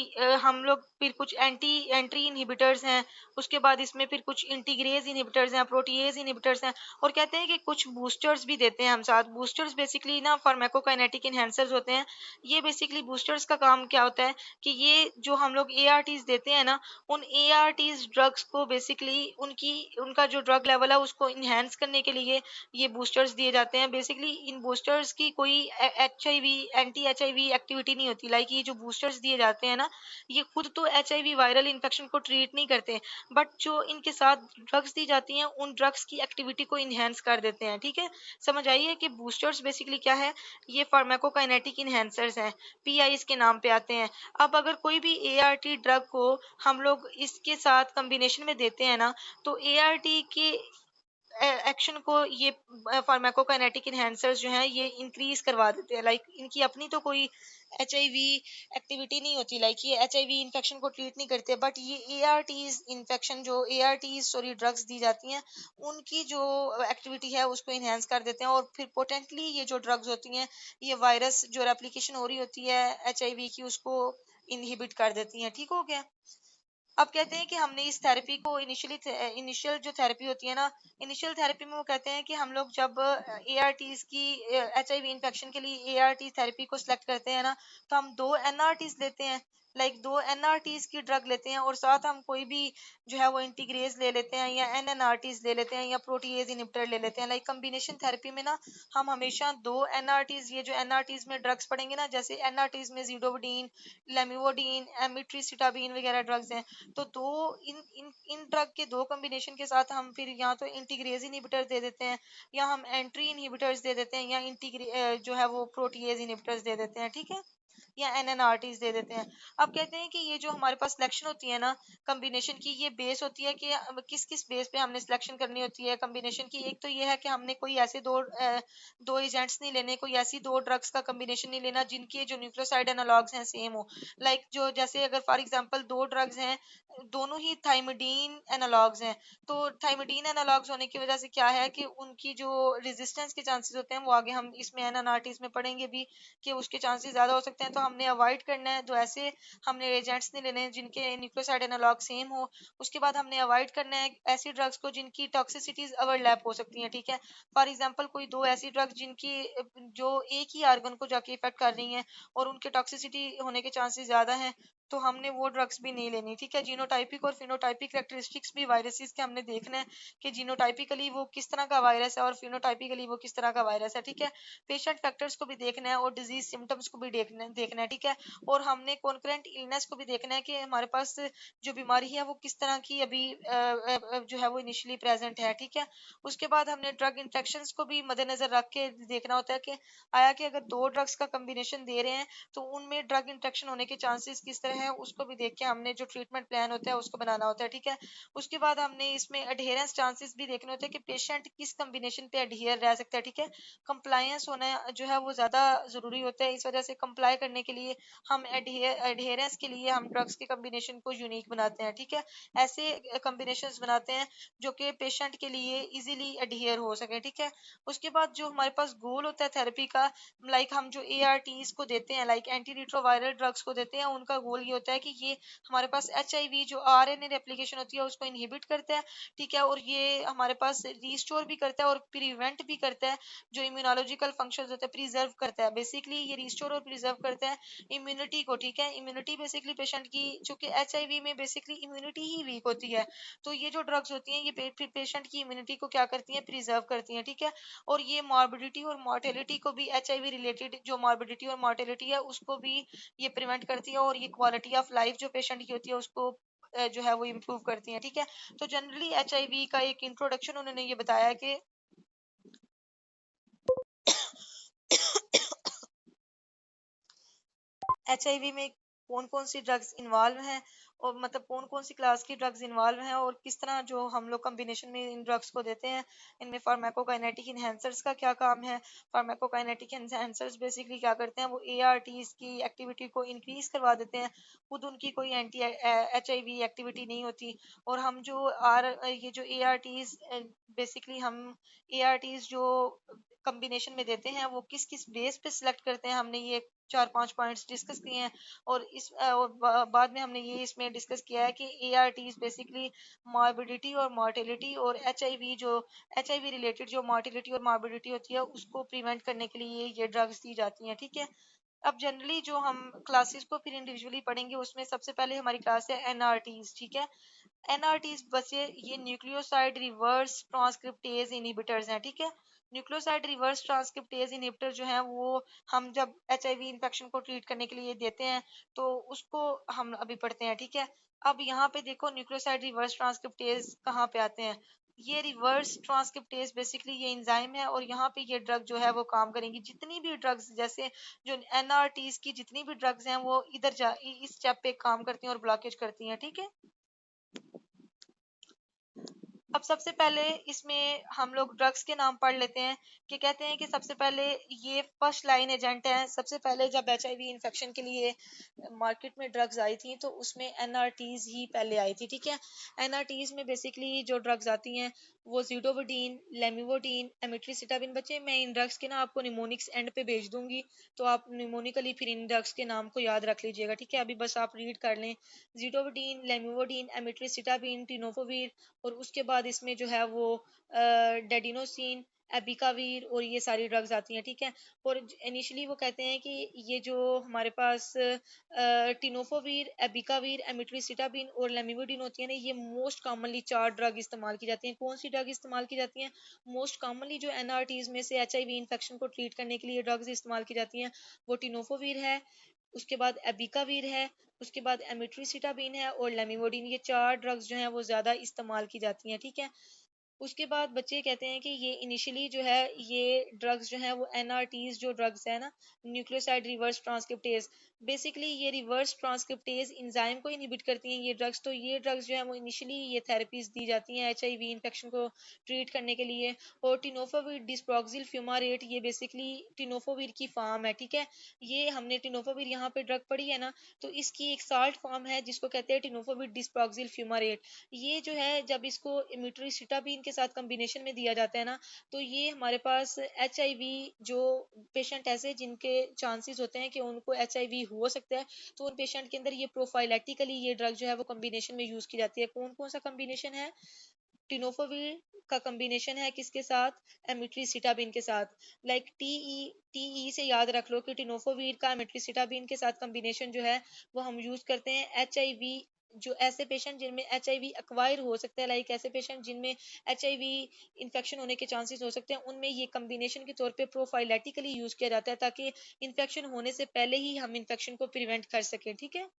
[SPEAKER 1] हम लोग फिर कुछ एंट्री इनहिबिटर्स हैं, उसके बाद इसमें फिर कुछ इंटीग्रेज इनहिबिटर्स हैं, प्रोटीएज इनहिबिटर्स हैं, और कहते हैं कि कुछ बूस्टर्स भी देते हैं हम साथ। बूस्टर्स बेसिकली ना फार्माकोकाइनेटिक इनहेंसर्स होते हैं। ये बेसिकली बूस्टर्स का काम क्या होता है कि ये जो हम लोग ARTs देते हैं ना, उन ARTs ड्रग्स को बेसिकली उनका जो ड्रग लेवल है उसको इन्हेंस करने के लिए ये बूस्टर्स दिए जाते हैं। बेसिकली इन बूस्टर्स की कोई HIV एंटी HIV एक्टिविटी नहीं होती। लाइक ये जो बूस्टर्स दिए जाते हैं ना, ये खुद तो HIV वायरल इन्फेक्शन को ट्रीट नहीं करते, बट जो इनके साथ ड्रग्स दी जाती हैं उन ड्रग्स की एक्टिविटी को इन्हेंस कर देते हैं, ठीक है। समझ आइए कि बूस्टर्स बेसिकली क्या है, ये फार्माकोकाइनेटिक इन्हेंसर्स हैं, PIs के नाम पे आते हैं। अब अगर कोई भी ART ड्रग को हम लोग इसके साथ कॉम्बिनेशन में देते हैं ना, तो ART के एक्शन को ये फार्माकोकाइनेटिक इनहेंसर्स जो हैं ये इंक्रीज करवा देते हैं। लाइक इनकी अपनी तो कोई HIV एक्टिविटी नहीं होती, लाइक ये HIV इन्फेक्शन को ट्रीट नहीं करते, बट ये ARTs इन्फेक्शन जो ARTs सॉरी ड्रग्स दी जाती हैं उनकी जो एक्टिविटी है उसको इन्हेंस कर देते हैं, और फिर पोटेंटली ये जो ड्रग्स होती हैं ये वायरस जो रेप्लिकेशन हो रही होती है HIV की उसको इनहिबिट कर देती हैं, ठीक हो गया। अब कहते हैं कि हमने इस थेरेपी को इनिशियल जो थेरेपी होती है ना, इनिशियल थेरेपी में वो कहते हैं कि हम लोग जब ARTs की HIV इन्फेक्शन के लिए ART थेरेपी को सिलेक्ट करते हैं ना, तो हम 2 NRTs लेते हैं। लाइक 2 NRTs की ड्रग लेते हैं और साथ हम कोई भी जो है वो इंटीग्रेज ले लेते हैं या NNRTs ले लेते हैं या प्रोटीएज इनहिबिटर ले लेते हैं। लाइक कॉम्बिनेशन थेरेपी में ना हम हमेशा 2 NRTs, ये जो NRTs में ड्रग्स पड़ेंगे ना, जैसे NRTs में जीडोवडीन, लेमिवोडीन, एमिट्रिसिटाबीन वगैरह ड्रग्स हैं, तो दो इन इन इन ड्रग के 2 कॉम्बिनेशन के साथ हम फिर या तो इंटीग्रेज इनहिबिटर दे देते हैं या हम एंट्री इनहिबिटर्स दे देते हैं या जो है वो प्रोटीएज इनहिबिटर्स दे देते हैं, ठीक है, या NNRTs दे देते हैं। अब कहते हैं कि ये जो हमारे पास सिलेक्शन होती है ना कॉम्बिनेशन की, ये बेस होती है कि किस किस बेस पे हमने सिलेक्शन करनी होती है कॉम्बिनेशन की। एक तो ये है कि हमने कोई ऐसे दो एजेंट्स नहीं लेने, कोई ऐसी 2 ड्रग्स का कॉम्बिनेशन नहीं लेना जिनके जो न्यूक्लियोसाइड एनालॉग्स हैं सेम हो। लाइक जो जैसे अगर फॉर एग्जांपल 2 ड्रग्स हैं, दोनों ही थाइमिडीन एनालॉग्स हैं, तो थाइमिडीन एनालॉग्स होने की वजह से क्या है कि उनकी जो रेजिस्टेंस के चांसेस होते हैं वो आगे हम इसमें NNRTs में पढ़ेंगे भी कि उसके चांसेस ज़्यादा हो सकते हैं। तो हमने अवॉइड करना है, तो ऐसे हमने एजेंट्स नहीं लेने जिनके न्यूक्लियोसाइड एनालॉग सेम हो। उसके बाद हमने अवॉइड करना है ऐसी ड्रग्स को जिनकी टॉक्सिसिटीज ओवरलैप हो सकती हैं, ठीक है। फॉर एग्जांपल कोई 2 ऐसी ड्रग्स जिनकी जो एक ही आर्गन को जाके इफेक्ट कर रही हैं और उनके टॉक्सिसिटी होने के चांसेस ज़्यादा हैं, तो हमने वो ड्रग्स भी नहीं लेनी, ठीक है। जीनोटाइपिक और फिनोटाइपिक कैरेक्टरिस्टिक्स भी वायरसेस के हमने देखना है कि जीनोटाइपिकली वो किस तरह का वायरस है और फिनोटाइपिकली वो किस तरह का वायरस है, ठीक है। पेशेंट फैक्टर्स को भी देखना है और डिजीज सिम्टम्स को भी देखना है, ठीक है। और हमने कॉन्करेंट इलनेस को भी देखना है कि हमारे पास जो बीमारी है वो किस तरह की अभी जो है वो इनिशियली प्रेजेंट है, ठीक है। उसके बाद हमने ड्रग इंटरेक्शंस को भी मद्देनजर रख के देखना होता है कि आया कि अगर 2 ड्रग्स का कॉम्बिनेशन दे रहे हैं तो उनमें ड्रग इंटरेक्शन होने के चांसेस किस तरह है, उसको भी देख के हमने जो ट्रीटमेंट प्लान होता है उसको बनाना होता है, ठीक है। उसके बाद हमने इसमें अडहेरेंस चांसेस भी देखने होते हैं कि पेशेंट किस कॉम्बिनेशन पे अडहियर रह सकता है, ठीक है। कंप्लायंस होना जो है वो ज़्यादा ज़रूरी होता है। इस वजह से कंप्लाई करने के लिए हम एडहेरेंस के लिए हम ड्रग्स के कॉम्बिनेशन को यूनिक बनाते हैं, ठीक है। ऐसे कॉम्बिनेशंस बनाते हैं जो कि पेशेंट के लिए इजीली अडहियर हो सके, ठीक है। उसके बाद जो हमारे पास गोल होता है थेरेपी का, लाइक हम जो ARTs को देते हैं, लाइक एंटी रिट्रोवायरल ड्रग्स को देते हैं, उनका गोल ये ये होता है कि ये हमारे पास HIV जो RNA रेप्लिकेशन होती है उसको इनहिबिट करता है, ठीक है, और ये हमारे पास रिस्टोर भी करता है और प्रिवेंट भी करता है, जो इम्यूनोलॉजिकल फंक्शंस होते हैं प्रिजर्व करता है। बेसिकली ये रिस्टोर और प्रिजर्व करता है इम्यूनिटी को, ठीक है। इम्यूनिटी बेसिकली पेशेंट की, चूंकि HIV में बेसिकली इम्यूनिटी ही वीक होती है, तो ये जो ड्रग्स होती हैं ये पेशेंट की इम्यूनिटी को क्या करती हैं, प्रिजर्व करती हैं, ठीक है। और ये मॉर्बिडिटी और मॉर्टेलिटी को भी, HIV रिलेटेड जो मॉर्बिडिटी और मॉर्टेलिटी है उसको भी ये प्रिवेंट करती है, और ये क्वालिटी ऑफ लाइफ जो पेशेंट की होती है उसको जो है वो इम्प्रूव करती हैं, ठीक है। तो जनरली HIV का एक इंट्रोडक्शन उन्होंने ये बताया है कि HIV में कौन कौन सी ड्रग्स इन्वॉल्व हैं, और मतलब कौन कौन सी क्लास की ड्रग्स इन्वॉल्व हैं, और किस तरह जो हम लोग कम्बिनेशन में इन ड्रग्स को देते हैं। इनमें फार्माकोकाइनेटिक इन्हेंसर्स का क्या काम है। फार्माकोकाइनेटिक इन्हेंसर्स बेसिकली क्या करते हैं, वो ARTs की एक्टिविटी को इंक्रीज करवा देते हैं, खुद उनकी कोई एंटी HIV एक्टिविटी नहीं होती। और हम जो ये जो ARTs बेसिकली हम ARTs जो कम्बिनेशन में देते हैं वो किस किस बेस पे सिलेक्ट करते हैं, हमने ये 4-5 पॉइंट्स डिस्कस किए हैं। और बाद में हमने ये इसमें डिस्कस किया है कि ARTs बेसिकली मॉर्बिडिटी और मॉर्टेलिटी और HIV रिलेटेड जो मॉर्टेलिटी और मॉर्बिडिटी होती है उसको प्रिवेंट करने के लिए ये ड्रग्स दी जाती हैं, ठीक है। अब जनरली जो हम क्लासेस को फिर इंडिविजुअली पढ़ेंगे उसमें सबसे पहले हमारी क्लास है NRTs, ठीक है। NRTs बस ये न्यूक्लियोसाइड रिवर्स ट्रांसक्रिप्टेज इनहिबिटर्स हैं, ठीक है। न्यूक्लियोसाइड रिवर्स ट्रांसक्रिप्टेज इनहिबिटर जो है वो हम जब HIV इन्फेक्शन को ट्रीट करने के लिए देते हैं तो उसको हम अभी पढ़ते हैं, ठीक है। अब यहाँ पे देखो न्यूक्लियोसाइड रिवर्स ट्रांसक्रिप्टेज कहाँ पे आते हैं। ये रिवर्स ट्रांसक्रिप्टेज बेसिकली ये एंजाइम है, और यहाँ पे ये ड्रग जो है वो काम करेंगी। जितनी भी ड्रग्स जैसे जो NRTs की जितनी भी ड्रग्स हैं वो इस स्टेप पे काम करती हैं और ब्लॉकेज करती हैं, ठीक है। अब सबसे पहले इसमें हम लोग ड्रग्स के नाम पढ़ लेते हैं, कि कहते हैं कि सबसे पहले ये फर्स्ट लाइन एजेंट है। सबसे पहले जब HIV इन्फेक्शन के लिए मार्केट में ड्रग्स आई थी तो उसमें NRTs ही पहले आई थी, ठीक है। NRTs में बेसिकली जो ड्रग्स आती हैं वो ज़िडोविडीन, लेमिवोडिन, एमिट्रिसिटाबिन। बच्चे मैं इन ड्रग्स के ना आपको निमोनिक्स एंड पे भेज दूंगी, तो आप निमोनिकली फिर इन ड्रग्स के नाम को याद रख लीजिएगा, ठीक है। अभी बस आप रीड कर लें, ज़िडोविडीन, लेमिवोडिन, एमिट्रिसिटाबिन, टिनोफोवीर, और उसके बाद इसमें जो है वो डेडिनोसिन, एबिकावीर और ये सारी ड्रग्स आती हैं, ठीक है। और इनिशियली वो कहते हैं कि ये जो हमारे पास टिनोफोवीर, एबिकावीर, एमिट्रिसिटाबिन और लेमिविडिन होती है ना, ये मोस्ट कॉमनली 4 ड्रग इस्तेमाल की जाती हैं। कौन सी ड्रग इस्तेमाल की जाती हैं? मोस्ट कॉमनली जो NRTs में से HIV इन्फेक्शन को ट्रीट करने के लिए ड्रग्स इस्तेमाल की जाती हैं वो टिनोफोवीर है, उसके बाद एबिकावीर है, उसके बाद एमिट्रिसिटाबिन है और लेमिवोडिन। ये 4 ड्रग्स जो हैं वो ज़्यादा इस्तेमाल की जाती हैं, ठीक है। उसके बाद बच्चे कहते हैं कि ये इनिशियली जो है ये ड्रग्स जो है वो NRTs जो ड्रग्स है ना, न्यूक्लियोसाइड रिवर्स ट्रांसक्रिप्टेज, बेसिकली ये रिवर्स ट्रांसक्रिप्टेज एंजाइम को इनहिबिट करती हैं ये ड्रग्स। तो ये ड्रग्स जो है वो इनिशियली ये थेरेपीज दी जाती हैं HIV इन्फेक्शन को ट्रीट करने के लिए। और टिनोफोवीर डिस्प्रोक्सिल फ्यूमारेट ये बेसिकली टिनोफोवीर की फॉर्म है, ठीक है। ये हमने टिनोफोवीर यहाँ पे ड्रग पढ़ी है ना, तो इसकी एक साल्ट फॉर्म है जिसको कहते हैं टिनोफोवीर डिस्प्रोक्सिल फ्यूमारेट। ये जो है जब इसको इमिट्रिसिटाबिन के साथ कॉम्बिनेशन में दिया जाता है ना, तो ये हमारे पास HIV जो पेशेंट ऐसे जिनके चांसेस होते हैं कि उनको HIV हो सकता है, तो उन पेशेंट के अंदर ये प्रोफाइलेटिकली ये ड्रग जो है वो कॉम्बिनेशन में यूज की जाती है। कौन कौन सा कॉम्बिनेशन है? टिनोफोवीर का कॉम्बिनेशन है किसके साथ? एमिट्रिसिटाबिन के साथ। लाइक टीई से याद रख लो कि टिनोफोवीर का एमिट्रिसिटाबिन के साथ कॉम्बिनेशन जो है वो हम यूज करते हैं HIV, जो ऐसे पेशेंट जिनमें HIV एक्वायर हो सकता है, लाइक ऐसे पेशेंट जिनमें HIV इन्फेक्शन होने के चांसेस हो सकते हैं, उनमें ये कॉम्बिनेशन के तौर पे प्रोफाइलेटिकली यूज किया जाता है ताकि इन्फेक्शन होने से पहले ही हम इन्फेक्शन को प्रिवेंट कर सकें, ठीक है।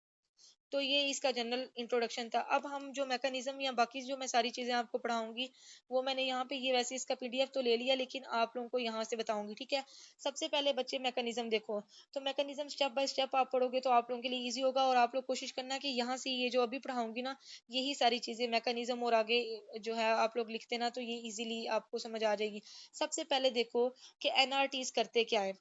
[SPEAKER 1] तो ये इसका जनरल इंट्रोडक्शन था। अब हम जो मैकेनिज्म या बाकी जो मैं सारी चीज़ें आपको पढ़ाऊंगी वो मैंने यहाँ पे, ये वैसे इसका PDF तो ले लिया लेकिन आप लोगों को यहाँ से बताऊंगी, ठीक है। सबसे पहले बच्चे मैकेनिज्म देखो, तो मैकेनिज्म स्टेप बाय स्टेप आप पढ़ोगे तो आप लोगों के लिए ईजी होगा, और आप लोग कोशिश करना कि यहाँ से ये जो अभी पढ़ाऊंगी ना यही सारी चीज़ें मैकेनिज्म और आगे जो है आप लोग लिखते ना तो ये ईजिली आपको समझ आ जाएगी। सबसे पहले देखो कि NRTs करते क्या है।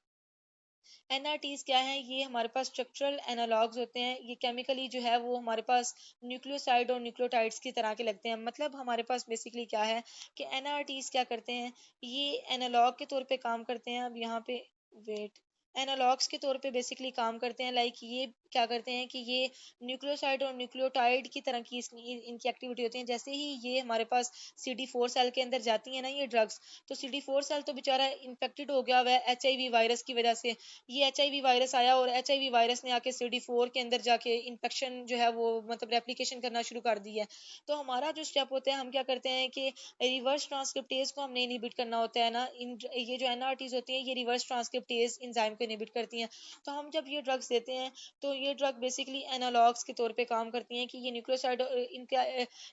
[SPEAKER 1] NRTs क्या है? ये हमारे पास स्ट्रक्चरल एनालॉग्स होते हैं। ये केमिकली जो है वो हमारे पास न्यूक्लियोसाइड और न्यूक्लियोटाइड्स की तरह के लगते हैं। मतलब हमारे पास बेसिकली क्या है कि NRTs क्या करते हैं, ये एनालॉग के तौर पे काम करते हैं। अब यहाँ पे वेट, एनालॉग्स के तौर पे बेसिकली काम करते हैं। लाइक ये क्या करते हैं कि ये न्यूक्लियोसाइड और न्यूक्लियोटाइड की तरह की इनकी एक्टिविटी होती है। जैसे ही ये हमारे पास CD4 सेल के अंदर जाती है ना ये ड्रग्स, तो CD4 सेल तो बेचारा इन्फेक्टेड हो गया हुआ है HIV वायरस की वजह से। ये HIV वायरस आया और HIV वायरस ने आके CD4 के अंदर जाके इन्फेक्शन जो है वो मतलब रेप्लिकेशन करना शुरू कर दी है। तो हमारा जो स्टेप होता है, हम क्या करते हैं कि रिवर्स ट्रांसक्रिप्टेज को हमने इनहिबिट करना होता है ना। ये जो NRTs होती हैं ये रिवर्स ट्रांसक्रिप्टेज एंजाइम को इनहिबिट करती हैं। तो हम जब ये ड्रग्स देते हैं तो ये ड्रग बेसिकली एनालॉग्स के तौर पे काम करती हैं कि ये न्यूक्लियोसाइड इनका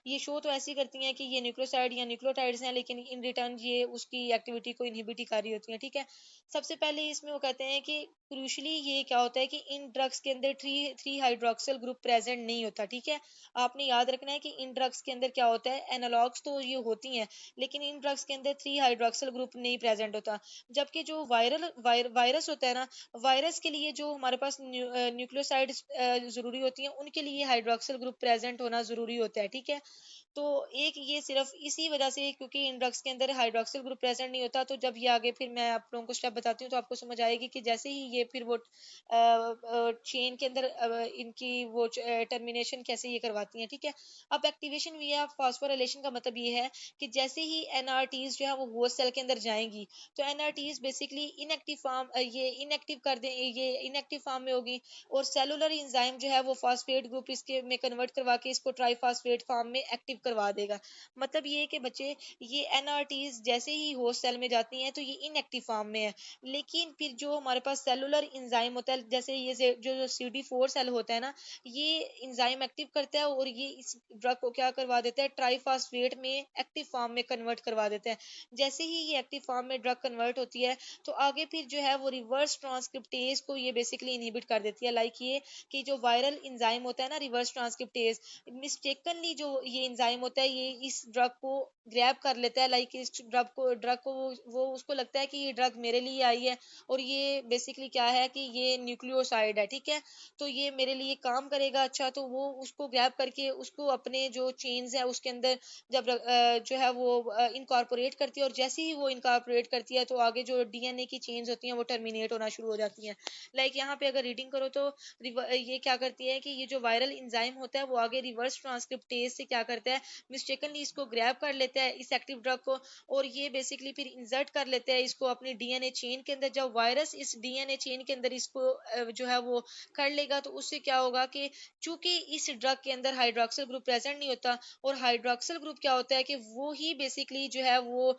[SPEAKER 1] ये शो तो ऐसी करती हैं कि ये न्यूक्लियोसाइड या न्यूक्लियोटाइड्स हैं, लेकिन इन रिटर्न ये उसकी एक्टिविटी को इनहिबिट ही कर रही होती हैं। ठीक है, सबसे पहले इसमें वो कहते हैं कि क्रूशली ये क्या होता है कि इन ड्रग्स के अंदर three three hydroxyl group present नहीं होता। ठीक है, आपने याद रखना है कि इन ड्रग्स के अंदर क्या होता है, एनालॉग्स तो ये होती हैं लेकिन इन ड्रग्स के अंदर थ्री हाइड्रोक्सिल ग्रुप नहीं प्रेजेंट होता। जबकि जो वायरस होता है ना, वायरस के लिए जो हमारे पास न्यूक्लियोसाइड जरूरी होती हैं उनके लिए हाइड्रोक्सिल ग्रुप प्रेजेंट होना जरूरी होता है। ठीक है, तो एक ये सिर्फ इसी वजह से, क्योंकि इन ड्रग्स के अंदर हाइड्रोक्सिल ग्रुप प्रेजेंट नहीं होता, तो जब ये आगे फिर मैं आप लोगों को स्टेप बताती हूँ तो आपको समझ आएगी कि जैसे ही ये फिर वो चेन के अंदर इनकी वो टर्मिनेशन कैसे ये करवाती हैं। ठीक है, अब एक्टिवेशन विया फास्फोराइलेशन का मतलब ये है कि जैसे ही NRTs जो है वो होस्ट सेल के अंदर जाएंगी तो NRTs बेसिकली इनएक्टिव फॉर्म ये इनएक्टिव कर दें, ये इनएक्टिव फॉर्म में होगी और सेलुलर एंजाइम जो है वो फास्फेट ग्रुप इसके में कन्वर्ट करवा के इसको ट्राइफास्फेट फॉर्म में एक्टिव करवा देगा। मतलब ये है कि बच्चे ये NRTs जैसे ही होस्ट सेल में जाती हैं तो ये इनएक्टिव फॉर्म में है, लेकिन फिर जो हमारे पास सेलुलर एंजाइम होता है, जैसे ये जो CD4 सेल होता है ना, ये एंजाइम एक्टिव करता है और ये इस ड्रग को क्या करवा देता है, ट्राइफास्फेट में एक्टिव फॉर्म में कन्वर्ट करवा देता है। जैसे ही ये एक्टिव फॉर्म में ड्रग कन्वर्ट होती है तो आगे फिर जो है वो रिवर्स ट्रांसक्रिप्टेज को ये बेसिकली इनहिबिट कर देती है। लाइक ये कि जो वायरल एंजाइम होता है ना रिवर्स ट्रांसक्रिप्टेज, मिस्टेकनली जो ये एंजाइम होता है ये इस ड्रग को ग्रैब कर लेता है। लाइक इस ड्रग को वो उसको लगता है कि ये ड्रग मेरे लिए आई है और ये बेसिकली क्या है कि ये न्यूक्लियोसाइड है। ठीक है, तो ये मेरे लिए काम करेगा अच्छा, तो वो उसको ग्रैब करके उसको अपने जो चेन्स है उसके अंदर जब जो है वो इनकॉर्पोरेट करती है, और जैसे ही वो इनकॉर्पोरेट करती है तो आगे जो DNA की चेन्स होती हैं वो टर्मिनेट होना शुरू हो जाती हैं। लाइक यहाँ पे अगर रीडिंग करो तो ये क्या करती है कि ये जो वायरल एंजाइम होता है वो आगे रिवर्स ट्रांसक्रिप्टेज से क्या करता है, मिस्टेकनली इसको ग्रैब कर लेता है इस एक्टिव ड्रग को, और ये बेसिकली फिर इंसर्ट कर लेते हैं इसको अपनी DNA चेन के अंदर। जब वायरस इस DNA चेन के अंदर इसको जो है वो कर लेगा तो उससे क्या होगा कि चूंकि इस ड्रग के अंदर हाइड्रोक्सिल ग्रुप प्रेजेंट नहीं होता, और हाइड्रोक्सिल ग्रुप क्या होता है कि वो ही बेसिकली जो है वो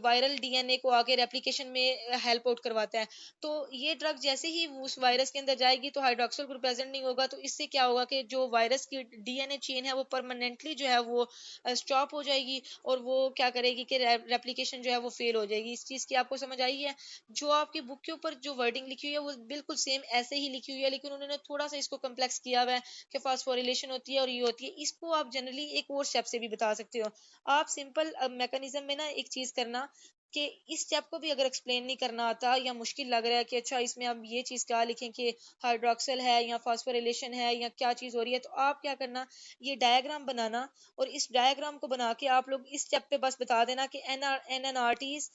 [SPEAKER 1] वायरल DNA को आगे रेप्लिकेशन में हेल्प आउट करवाता है। तो ये ड्रग जैसे ही उस वायरस के अंदर जाएगी तो हाइड्रोक्सिल ग्रुप प्रेजेंट नहीं होगा, तो इससे क्या होगा कि जो वायरस की DNA चेन है वो परमानेंटली जो है वो स्टॉप हो जाएगी और वो क्या करेगी कि रेप्लिकेशन जो है वो फेल हो जाएगी। इस चीज की आपको समझ आई है? जो आपकी बुक के ऊपर जो वर्डिंग लिखी हुई है वो बिल्कुल सेम ऐसे ही लिखी हुई है, लेकिन उन्होंने थोड़ा सा इसको कम्प्लेक्स किया हुआ है कि फास्फोरिलेशन होती है और ये होती है। इसको आप जनरली एक और स्टेप से भी बता सकते हो। आप सिंपल मैकेनिज्म में ना एक चीज करना कि इस स्टेप को भी अगर एक्सप्लेन नहीं करना आता या मुश्किल लग रहा है कि अच्छा इसमें हम ये चीज क्या लिखें कि हाइड्रोक्सिल है या फास्फोरिलेशन है या क्या चीज हो रही है, तो आप क्या करना, ये डायग्राम बनाना और इस डायग्राम को बना के आप लोग इस स्टेप पे बस बता देना कि NNRTs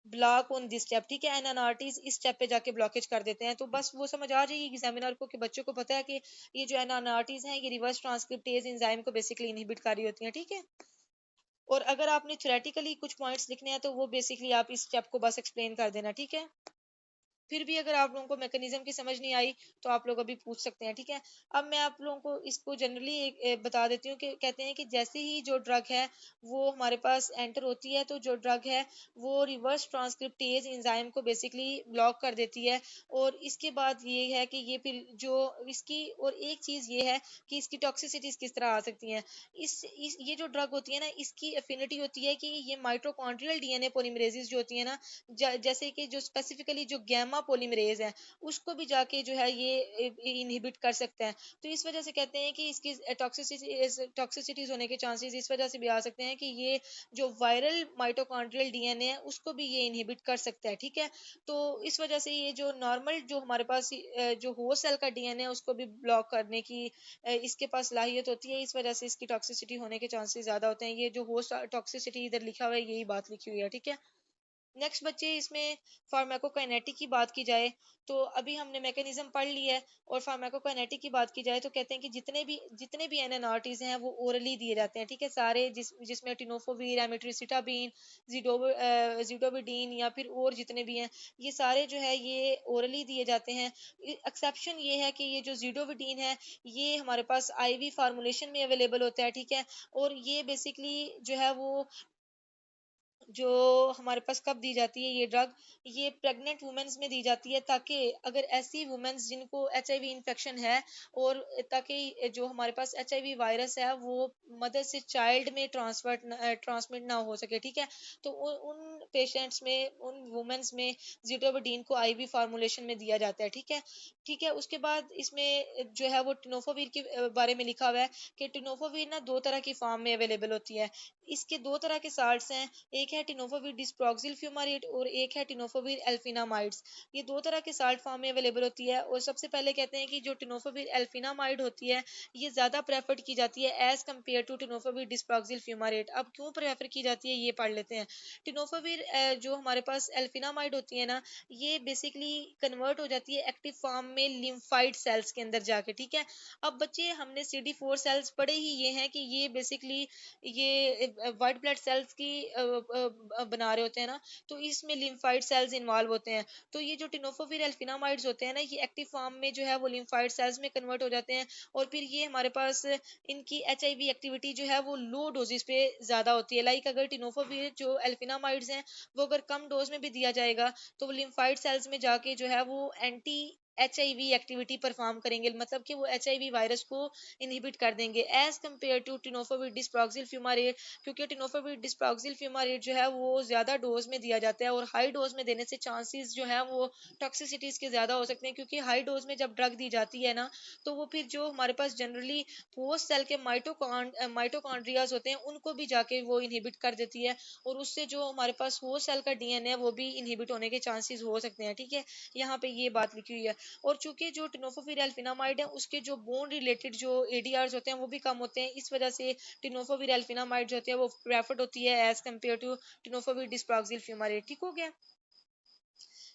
[SPEAKER 1] block on this step. ठीक है, NNRTs इस स्टेप पे जाके ब्लॉकेज कर देते हैं, तो बस वो समझ आ जाएगी एग्जामिनर को कि बच्चों को पता है कि ये जो NNRTs हैं ये रिवर्स ट्रांसक्रिप्टेज एंजाइम को बेसिकली इनहिबिट कर रही होती हैं। ठीक है, और अगर आपने थ्योरेटिकली कुछ पॉइंट्स लिखने हैं तो वो बेसिकली आप इस स्टेप को बस एक्सप्लेन कर देना। ठीक है, फिर भी अगर आप लोगों को मैकेनिज्म की समझ नहीं आई तो आप लोग अभी पूछ सकते हैं। ठीक है, अब मैं आप लोगों को इसको जनरली बता देती हूँ कि कहते हैं कि जैसे ही जो ड्रग है वो हमारे पास एंटर होती है तो जो ड्रग है वो रिवर्स ट्रांसक्रिप्टेज एंजाइम को बेसिकली ब्लॉक कर देती है। और इसके बाद ये है कि ये फिर जो इसकी और एक चीज ये है कि इसकी टॉक्सिसिटीज किस तरह आ सकती हैं। इस ये जो ड्रग होती है ना इसकी एफिनिटी होती है कि ये माइटोकॉन्ड्रियल DNA पॉलीमरेजेस जो होती है ना, जैसे कि जो स्पेसिफिकली जो गैमा पॉलीमरेज है उसको भी जाके जो है ये इनहिबिट कर सकता है। तो इस वजह से कहते हैं कि इसकी टॉक्सिसिटीज होने के चांसेस इस वजह से भी आ सकते हैं कि ये जो वायरल माइटोकॉन्ड्रियल DNA है उसको भी ये इनहिबिट कर सकता है। ठीक है, तो इस वजह से ये जो नॉर्मल जो हमारे पास जो होस्ट सेल का DNA है उसको भी ब्लॉक करने की इसके पास सलाहियत होती है। इस वजह से इसकी टॉक्सिसिटी होने के चांसेस ज्यादा होते हैं। ये जो होस्ट टॉक्सिसिटी इधर लिखा हुआ है यही बात लिखी हुई है। ठीक है, नेक्स्ट बच्चे इसमें फार्माकोकाइनेटिक की बात की जाए तो अभी हमने मैकेनिज्म पढ़ लिया है। और फार्माकोकाइनेटिक की बात की जाए तो कहते हैं कि जितने भी एनएनआरटीज हैं वो ओरली दिए जाते हैं, ठीक है, सारे जिसमें टिनोफोवीर, एमिट्रिसिटाबीन, जिडोविडीन या फिर और जितने भी हैं, ये सारे जो है ये ओरली दिए जाते हैं। एक्सेप्शन ये है कि ये जो जिडोविडीन है ये हमारे पास आईवी फार्मूलेशन में अवेलेबल होता है, ठीक है। और ये बेसिकली जो है वो जो हमारे पास कब दी जाती है ये ड्रग, ये प्रेग्नेंट वुमेन्स में दी जाती है, ताकि अगर ऐसी वुमेन्स जिनको एचआईवी इन्फेक्शन है, और ताकि जो हमारे पास एचआईवी वायरस है वो मदर से चाइल्ड में ट्रांसमिट ना हो सके, ठीक है। तो उन पेशेंट्स में, उन वुमेन्स में जिटोबिडीन को आईवी फार्मूलेशन में दिया जाता है, ठीक है। ठीक है, उसके बाद इसमें जो है वो टिनोफोवीर के बारे में लिखा हुआ है कि टिनोफोवीर ना दो तरह की फॉर्म में अवेलेबल होती है। इसके दो तरह के साल्ट्स हैं, एक है टिनोफोवीर डिस्प्रोक्सिल फ्यूमारेट और एक है टिनोफोवीर एल्फिनामाइड्स। ये दो तरह के साल्ट फॉर्म में अवेलेबल होती है। और सबसे पहले कहते हैं कि जो टिनोफोवीर एल्फिनामाइड होती है ये ज़्यादा प्रेफर्ड की जाती है एज कम्पेयर टू टिनोफोवीर डिस्प्रोक्सिल फ्यूमारेट। अब क्यों प्रेफर की जाती है ये पढ़ लेते हैं। टिनोफोवीर जो हमारे पास एल्फिनामाइड होती है ना, ये बेसिकली कन्वर्ट हो जाती है एक्टिव फॉर्म में लिम्फाइड सेल्स के अंदर जाके, ठीक है। अब बच्चे हमने CD4 सेल्स पढ़े ही ये हैं कि ये बेसिकली ये वाइट ब्लड सेल्स की बना रहे होते हैं ना, तो इसमें लिम्फाइड सेल्स इन्वॉल्व होते हैं। तो ये जो टिनोफोवीर एल्फिनामाइड्स होते हैं ना, ये एक्टिव फॉर्म में जो है वो लिम्फाइड सेल्स में कन्वर्ट हो जाते हैं। और फिर ये हमारे पास इनकी एचआईवी एक्टिविटी जो है वो लो डोजेस पे ज्यादा होती है। लाइक अगर टिनोफोवीर जो एल्फिनामाइड्स हैं वो अगर कम डोज में भी दिया जाएगा तो वो लिम्फाइड सेल्स में जाके जो है वो एंटी एचआईवी एक्टिविटी परफॉर्म करेंगे, मतलब कि वो एचआईवी वायरस को इनहिबिट कर देंगे एज कम्पेयर टू टिनोफोवीर डिस्प्रोक्सिल फ्यूमारेट। क्योंकि टिनोफोवीर डिस्प्रोक्सिल फ्यूमारेट जो है वो ज्यादा डोज में दिया जाता है, और हाई डोज में देने से चांसेस जो है वो टॉक्सिसिटीज के ज्यादा हो सकते हैं। क्योंकि हाई डोज में जब ड्रग दी जाती है ना, तो वो फिर जो हमारे पास जनरली पोस्ट सेल के माइटोकॉन्ड्रियाज होते हैं उनको भी जाके वो इनहिबिट कर देती है, और उससे जो हमारे पास होस्ट सेल का डीएनए है वो भी इनहिबिट होने के चांसेस हो सकते हैं, ठीक है। यहाँ पे ये बात लिखी हुई है। और चूंकि जो टिनोफोवीर एल्फिनामाइड है उसके जो बोन रिलेटेड जो एडीआरस होते हैं वो भी कम होते हैं, इस वजह से टिनोफोवीर एल्फिनामाइड जो होती है वो प्रेफर्ड होती है एज कम्पेयर टू टिनोफोवीर डिस्प्रोक्सिल फ्यूमारेट, ठीक हो गया।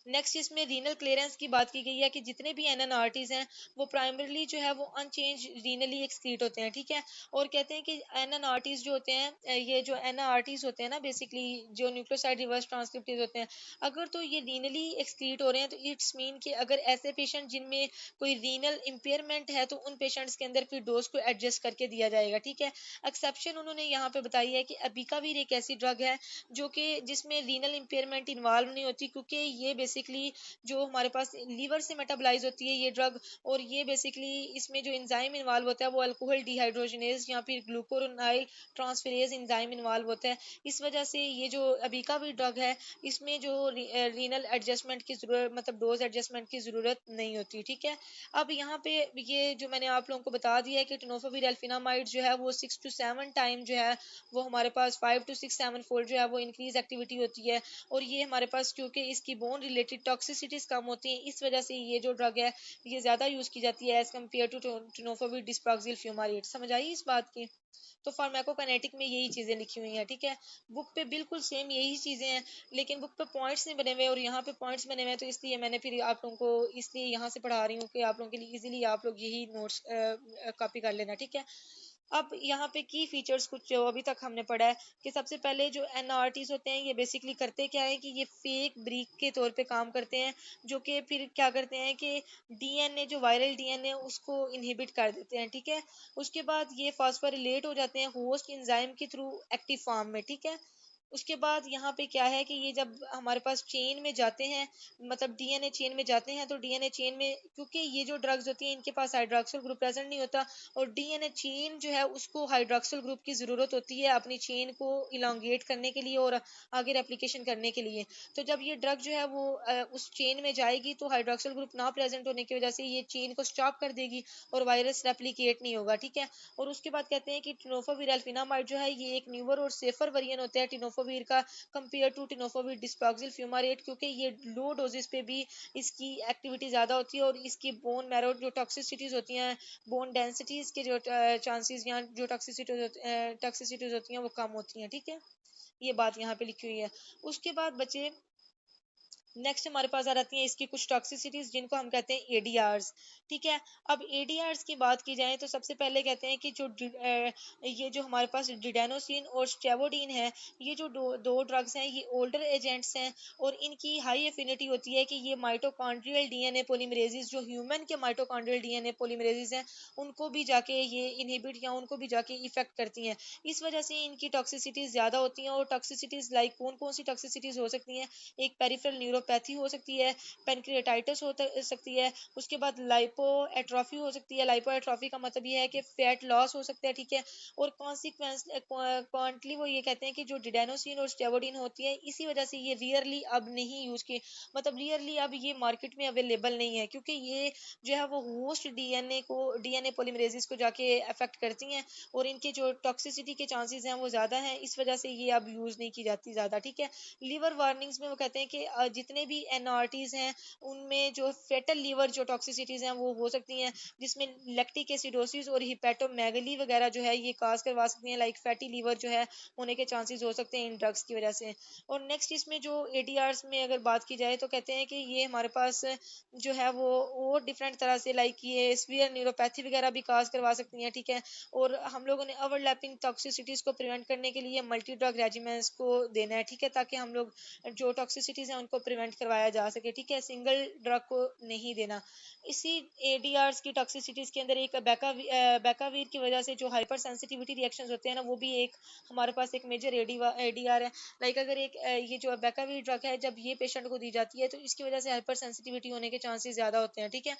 [SPEAKER 1] नेक्स्ट इसमें रीनल क्लियरेंस की बात की गई है कि जितने भी एनएनआरटीज हैं वो प्राइमरीली जो है वो अनचेंज रीनली एक्सक्रीट होते हैं, ठीक है। और कहते हैं कि एनएनआरटीज जो होते हैं ये जो एनआरटीज होते हैं ना, बेसिकली जो न्यूक्लियोसाइड रिवर्स ट्रांसक्रिप्टेज होते हैं, अगर तो ये रीनली एक्सक्रीट हो रहे हैं तो इट्स मीन कि अगर ऐसे पेशेंट जिनमें कोई रीनल इम्पेयरमेंट है तो उन पेशेंट्स के अंदर फिर डोज को एडजस्ट करके दिया जाएगा, ठीक है। एक्सेप्शन उन्होंने यहाँ पे बताई है कि अबिकावीर एक ऐसी ड्रग है जो कि जिसमें रीनल इम्पेयरमेंट इन्वॉल्व नहीं होती, क्योंकि ये बेसिकली जो हमारे पास लीवर से मेटाबलाइज होती है ये ड्रग। और ये बेसिकली इसमें जो एंजाइम इन्वॉल्व होता है वो अल्कोहल डिहाइड्रोजनेज या फिर ग्लूकोरोनाइल ट्रांसफेरेज एंजाइम इन्वॉल्व होता है। इस वजह से ये जो अबिका भी ड्रग है इसमें जो रीनल एडजस्टमेंट की जरूरत, मतलब डोज एडजस्टमेंट की जरूरत नहीं होती, ठीक है। अब यहाँ पे ये जो मैंने आप लोगों को बता दिया है कि टिनोफोवीर एल्फिनामाइड जो है वो 6 to 7 टाइम जो है वो हमारे पास 5 to 6 7 फोल्ड जो है वो इंक्रीज एक्टिविटी होती है। और ये हमारे पास क्योंकि इसकी बोन रिलेटेड टॉक्सिसिटीज कम होती हैं इस वजह से ये जो ड्रग है ये ज्यादा यूज की जाती है एज कम्पेयर टू टिनोफोवीर डिस्प्रोक्सिल फ्यूमारेट। समझ आई इस बात की। तो फार्माकोकाइनेटिक में यही चीजें लिखी हुई हैं, ठीक है। बुक पे बिल्कुल सेम यही चीजें हैं, लेकिन बुक पे पॉइंट्स नहीं बने हुए और यहाँ पे पॉइंट्स बने हुए हैं, तो इसलिए मैंने फिर आप लोगों को इसलिए यहाँ से पढ़ा रही हूँ कि आप लोगों के लिए इजीली आप लोग यही नोट्स कॉपी कर लेना, ठीक है। अब यहाँ पे की फीचर्स कुछ जो अभी तक हमने पढ़ा है कि सबसे पहले जो एनआरटीज होते हैं ये बेसिकली करते क्या है कि ये फेक ब्रीक के तौर पे काम करते हैं, जो कि फिर क्या करते हैं कि डीएनए, जो वायरल डीएनए उसको इनहिबिट कर देते हैं, ठीक है। उसके बाद ये फॉस्फोरिलेट हो जाते हैं होस्ट एंजाइम के थ्रू एक्टिव फॉर्म में, ठीक है। उसके बाद यहाँ पे क्या है कि ये जब हमारे पास चेन में जाते हैं, मतलब डीएनए चेन में जाते हैं, तो डीएनए चेन में क्योंकि ये जो ड्रग्स होती हैं इनके पास हाइड्रोक्सिल ग्रुप प्रेजेंट नहीं होता, और डीएनए चेन जो है उसको हाइड्रोक्सिल ग्रुप की जरूरत होती है अपनी चेन को इलांगेट करने के लिए और आगे रेप्लिकेशन करने के लिए। तो जब ये ड्रग जो है वो उस चेन में जाएगी तो हाइड्रोक्सिल ग्रुप ना प्रेजेंट होने की वजह से ये चेन को स्टॉप कर देगी और वायरस रेप्लिकेट नहीं होगा, ठीक है। और उसके बाद कहते हैं कि टिनोफोवीर एल्फिनामाइड जो है ये एक न्यूअर और सेफर वेरिएंट होता है टिनोफोवीर का कंपेयर टू टिनोफोवीर डिस्प्रोक्सिल फ्यूमारेट, क्योंकि ये लो डोजेस पे भी इसकी एक्टिविटी ज्यादा होती है और इसकी बोन मैरो जो टॉक्सिसिटीज होती हैं, बोन डेंसिटीज के जो चांसेस या जो टॉक्सिसिटीज होती हैं वो कम होती हैं, ठीक है। ये बात यहाँ पे लिखी हुई है। उसके बाद बचे नेक्स्ट हमारे पास आ जाती हैं इसकी कुछ टॉक्सिसिटीज जिनको हम कहते हैं एडीआरस। ठीक है, अब एडीआरस की बात की जाए तो सबसे पहले कहते हैं कि ये जो हमारे पास डिडानोसिन और स्टेबोडीन है, ये जो दो ड्रग्स हैं ये ओल्डर एजेंट्स हैं, और इनकी हाई एफिनिटी होती है कि ये माइटोकॉन्ड्रियल डीएनए पोलीमरेसिस, जो ह्यूमन के माइटोकॉन्ड्रियल डीएनए पोलीमरेसिस हैं, उनको भी जाके ये इनहिबिट या उनको भी जाके इफेक्ट करती हैं। इस वजह से इनकी टॉक्सिसिटीज ज़्यादा होती हैं। और टॉक्सिसिटीज लाइक कौन कौन सी टॉक्सिसिटीज हो सकती हैं? एक पेरिफेरल न्यूरोपैथी हो सकती है, पेनक्रिएटाइटिस हो सकती है, उसके बाद लाइपो एट्रोफी हो सकती है। लाइपो एट्रोफी का मतलब ये है कि फैट लॉस हो सकता है। ठीक है, और कॉन्सिक्वेंस कॉन्टली वो ये कहते हैं कि जो डिडेनोसिन और स्टेबोडिन होती है, इसी वजह से ये रियरली अब नहीं यूज की, मतलब रियरली अब ये मार्केट में अवेलेबल नहीं है, क्योंकि ये जो है वो होस्ट डीएनए पोलीमरेसिस को जाके अफेक्ट करती हैं, और इनके जो टॉक्सिसिटी के चांसेस हैं वो ज़्यादा हैं। इस वजह से ये अब यूज़ नहीं की जाती ज़्यादा। ठीक है, लीवर वार्निंग्स में वो कहते हैं कि जितने भी एनआरटीज हैं उनमें जो फेटल लीवर जो टॉक्सिसिटीज हैं वो हो सकती हैं, जिसमें लैक्टिक एसिडोसिस और हिपेटोमेगली वगैरह जो है ये काज करवा सकती हैं, लाइक फैटी लीवर जो है होने के चांसेस हो सकते हैं इन ड्रग्स की वजह से। और नेक्स्ट इसमें जो एडीआरस में अगर बात की जाए तो कहते हैं कि ये हमारे पास जो है वो डिफरेंट तरह से, लाइक ये स्फीयर न्यूरोपैथी वगैरह भी काज करवा सकती हैं। ठीक है, और हम लोगों ने ओवरलैपिंग टॉक्सिसिटीज को प्रिवेंट करने के लिए मल्टी ड्रग रेजिमेंट्स को देना है। ठीक है, ताकि हम लोग जो टॉक्सिसिटीज हैं उनको प्रिवेंट करवाया जा सके। ठीक है, सिंगल ड्रग को नहीं देना। इसी एडीआरस की टॉक्सिसिटीज के अंदर एक बैकावीर की वजह से जो हाइपर सेंसिटिविटी रिएक्शंस होते हैं ना, वो भी एक हमारे पास एक मेजर एडीआर है। लाइक अगर एक ये जो बैकावीर ड्रग है जब ये पेशेंट को दी जाती है तो इसकी वजह से हाइपर सेंसिटिविटी होने के चांसेस ज़्यादा होते हैं। ठीक है,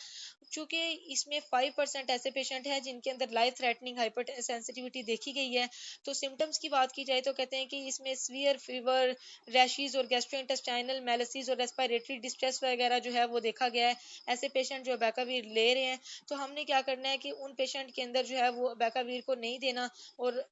[SPEAKER 1] चूंकि इसमें 5% ऐसे पेशेंट हैं जिनके अंदर लाइफ थ्रेटनिंग हाइपर सेंसिटिविटी देखी गई है। तो सिम्टम्स की बात की जाए तो कहते हैं कि इसमें सीवियर फीवर, रैशेज और गैस्ट्रोइंटेस्टाइनल मेलिसिस और रेस्पिरेटरी डिस्ट्रेस वगैरह जो है वो देखा गया है। ऐसे पेशेंट जो बैकावीर ले रहे हैं, तो हमने क्या करना है कि उन पेशेंट के अंदर जो है वो बैकावीर को नहीं देना, और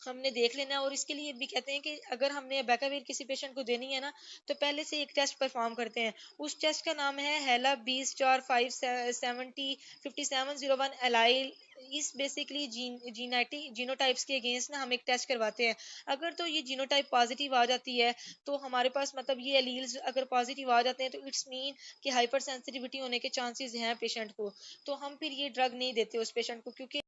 [SPEAKER 1] हमने देख लेना है। और इसके लिए भी कहते हैं कि अगर हमने बैकावीर किसी पेशेंट को देनी है ना, तो पहले से एक टेस्ट परफॉर्म करते हैं। उस टेस्ट का नाम है हेला 20 4 5 70 5701 एलाइल। इस बेसिकली जीनेटिक जीनोटाइप्स के अगेंस्ट ना हम एक टेस्ट करवाते हैं। अगर तो ये जीनोटाइप पॉजिटिव आ जाती है, तो हमारे पास मतलब ये एलील्स अगर पॉजिटिव आ जाते हैं तो इट्स मीन कि हाइपर सेंसिटिविटी होने के चांसेस हैं पेशेंट को। तो हम फिर ये ड्रग नहीं देते उस पेशेंट को, क्योंकि